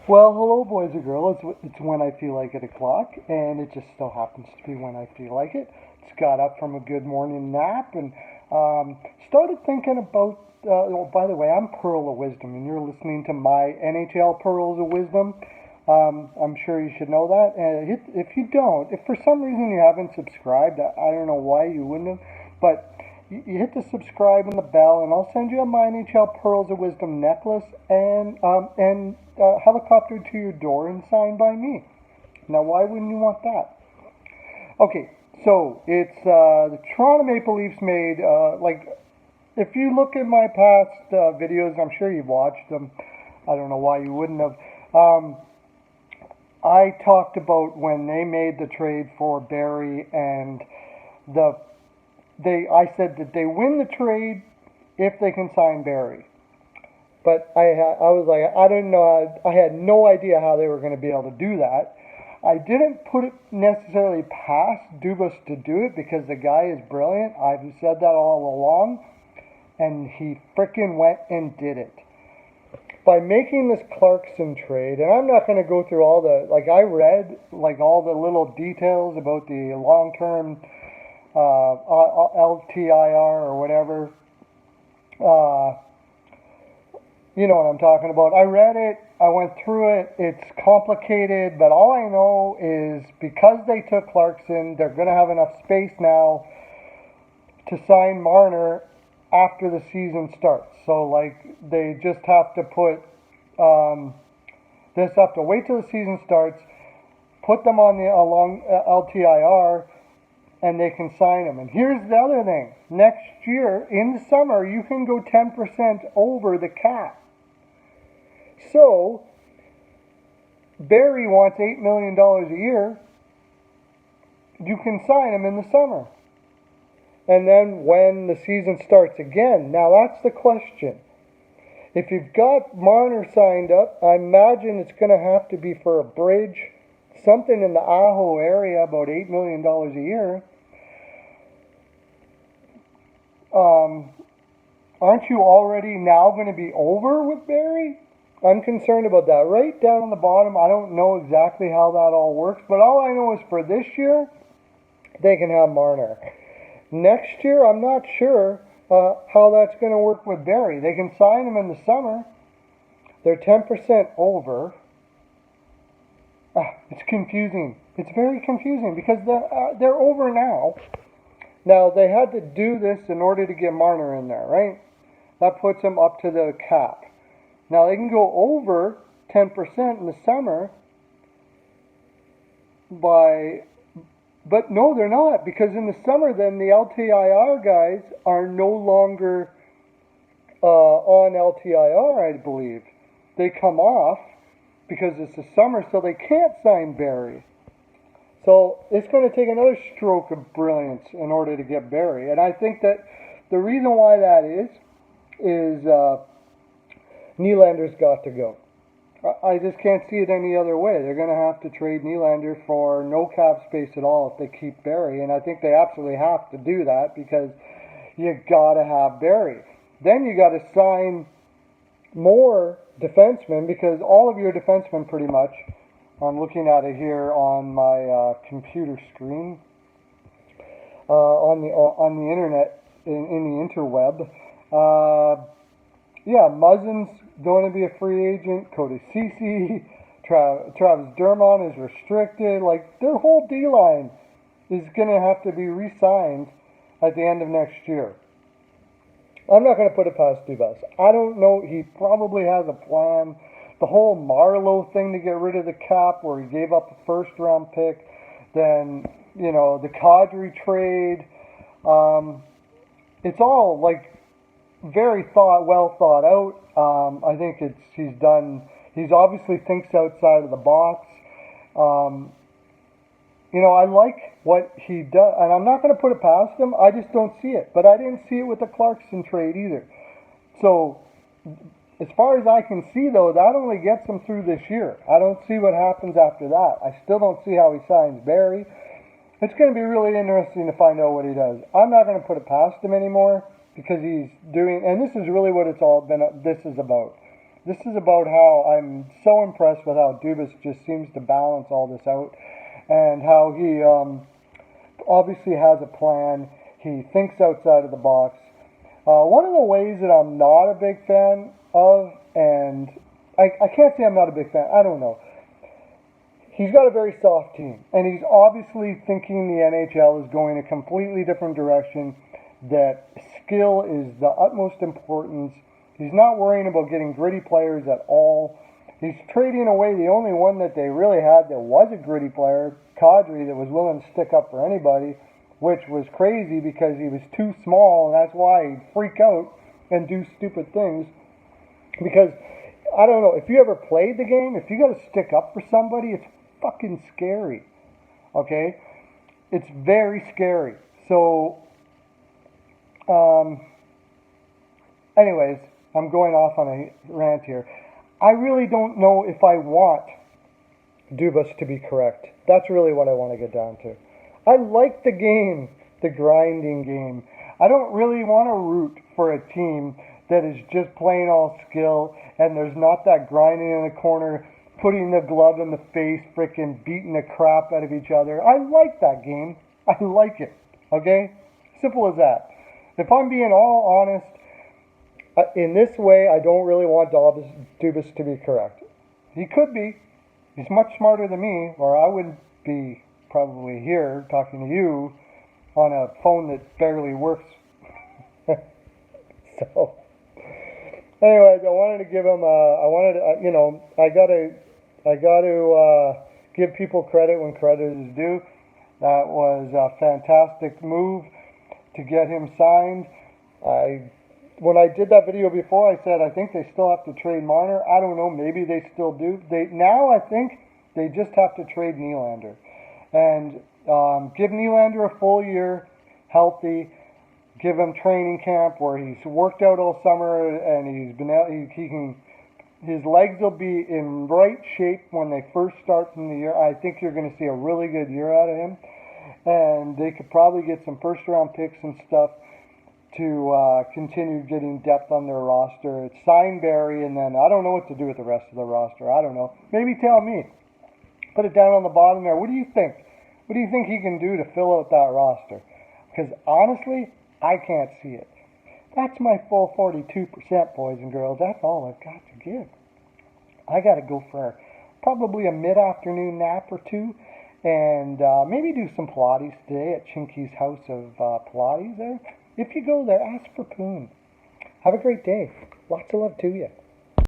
Well, hello, boys and girls. It's when I feel like it o'clock, and it just so happens to be when I feel like it. Just got up from a good morning nap and started thinking about. Oh, by the way, I'm Pearl of Wisdom, and you're listening to my NHL Pearls of Wisdom. I'm sure you should know that. And if you don't, if for some reason you haven't subscribed, I don't know why you wouldn't have, but you hit the subscribe and the bell, and I'll send you a My NHL Pearls of Wisdom necklace and helicopter to your door and signed by me. Now, why wouldn't you want that? Okay, so it's the Toronto Maple Leafs made if you look at my past videos, I'm sure you've watched them. I don't know why you wouldn't have. I talked about when they made the trade for Barry and the I said that they win the trade if they can sign Barry. But I was like, I didn't know, I had no idea how they were going to be able to do that. I didn't put it necessarily past Dubas to do it because the guy is brilliant. I've said that all along. And he frickin' went and did it. By making this Clarkson trade, and I'm not going to go through all the, I read, all the little details about the long-term LTIR or whatever. You know what I'm talking about. I read it, I went through it, it's complicated, but all I know is because they took Clarkson, they're going to have enough space now to sign Marner after the season starts. So, they just have to have to wait till the season starts, put them on the along LTIR, and they can sign them. And here's the other thing. Next year, in the summer, you can go 10% over the cap. So, Barry wants $8 million a year. You can sign him in the summer. And then when the season starts again, now that's the question. If you've got Marner signed up, I imagine it's going to have to be for a bridge, something in the Aho area, about $8 million a year. Aren't you already now going to be over with Barry? I'm concerned about that. Right down on the bottom, I don't know exactly how that all works, but all I know is for this year, they can have Marner. Next year, I'm not sure how that's going to work with Barry. They can sign him in the summer. They're 10% over. It's confusing. It's very confusing because they're over now. Now, they had to do this in order to get Marner in there, right? That puts them up to the cap. Now, they can go over 10% in the summer but no, they're not, because in the summer then the LTIR guys are no longer on LTIR, I believe. They come off because it's the summer, so they can't sign Barry. So it's going to take another stroke of brilliance in order to get Barry. And I think that the reason why that is Nylander's got to go. I just can't see it any other way. They're going to have to trade Nylander for no cap space at all if they keep Barry, and I think they absolutely have to do that because you got to have Barry. Then you got to sign more defensemen because all of your defensemen pretty much, I'm looking at it here on my computer screen, on the internet, in the interweb. Muzzin's going to be a free agent. Cody Ceci, Travis Dermott is restricted. Their whole D-line is going to have to be re-signed at the end of next year. I'm not going to put it past Dubas. I don't know. He probably has a plan. The whole Marlowe thing to get rid of the cap where he gave up a first-round pick. Then, the Kadri trade. It's all, very well thought out. I think he's obviously thinks outside of the box. I like what he does, and I'm not going to put it past him. I just don't see it. But I didn't see it with the Clarkson trade either. So, as far as I can see, though, that only gets him through this year. I don't see what happens after that. I still don't see how he signs Barry. It's going to be really interesting to find out what he does. I'm not going to put it past him anymore because he's doing, and this is really what this is about. This is about how I'm so impressed with how Dubas just seems to balance all this out, and how he obviously has a plan. He thinks outside of the box. One of the ways that I'm not a big fan of, and I can't say I'm not a big fan, I don't know. He's got a very soft team, and he's obviously thinking the NHL is going a completely different direction, that skill is the utmost importance. He's not worrying about getting gritty players at all. He's trading away the only one that they really had that was a gritty player, Kadri, that was willing to stick up for anybody, which was crazy because he was too small, and that's why he'd freak out and do stupid things. Because, I don't know, if you ever played the game, if you got to stick up for somebody, it's fucking scary. Okay? It's very scary. So, anyways, I'm going off on a rant here. I really don't know if I want Dubas to be correct. That's really what I want to get down to. I like the game, the grinding game. I don't really want to root for a team that is just plain all skill, and there's not that grinding in the corner, putting the glove in the face, frickin' beating the crap out of each other. I like that game. I like it. Okay? Simple as that. If I'm being all honest, in this way, I don't really want Dubas to be correct. He could be. He's much smarter than me, or I wouldn't be probably here talking to you on a phone that barely works. So, anyways, I wanted to give him. I got to give people credit when credit is due. That was a fantastic move to get him signed. When I did that video before, I said I think they still have to trade Marner. I don't know. Maybe they still do. Now I think they just have to trade Nylander and give Nylander a full year, healthy. Give him training camp where he's worked out all summer and he's been out. He can. His legs will be in right shape when they first start from the year. I think you're going to see a really good year out of him, and they could probably get some first-round picks and stuff to continue getting depth on their roster. It's sign Barry, and then I don't know what to do with the rest of the roster. I don't know. Maybe tell me. Put it down on the bottom there. What do you think? What do you think he can do to fill out that roster? Because honestly, I can't see it. That's my full 42%, boys and girls. That's all I've got to give. I got to go for probably a mid-afternoon nap or two, and maybe do some Pilates today at Chinky's House of Pilates there. If you go there, ask for Poon. Have a great day. Lots of love to you.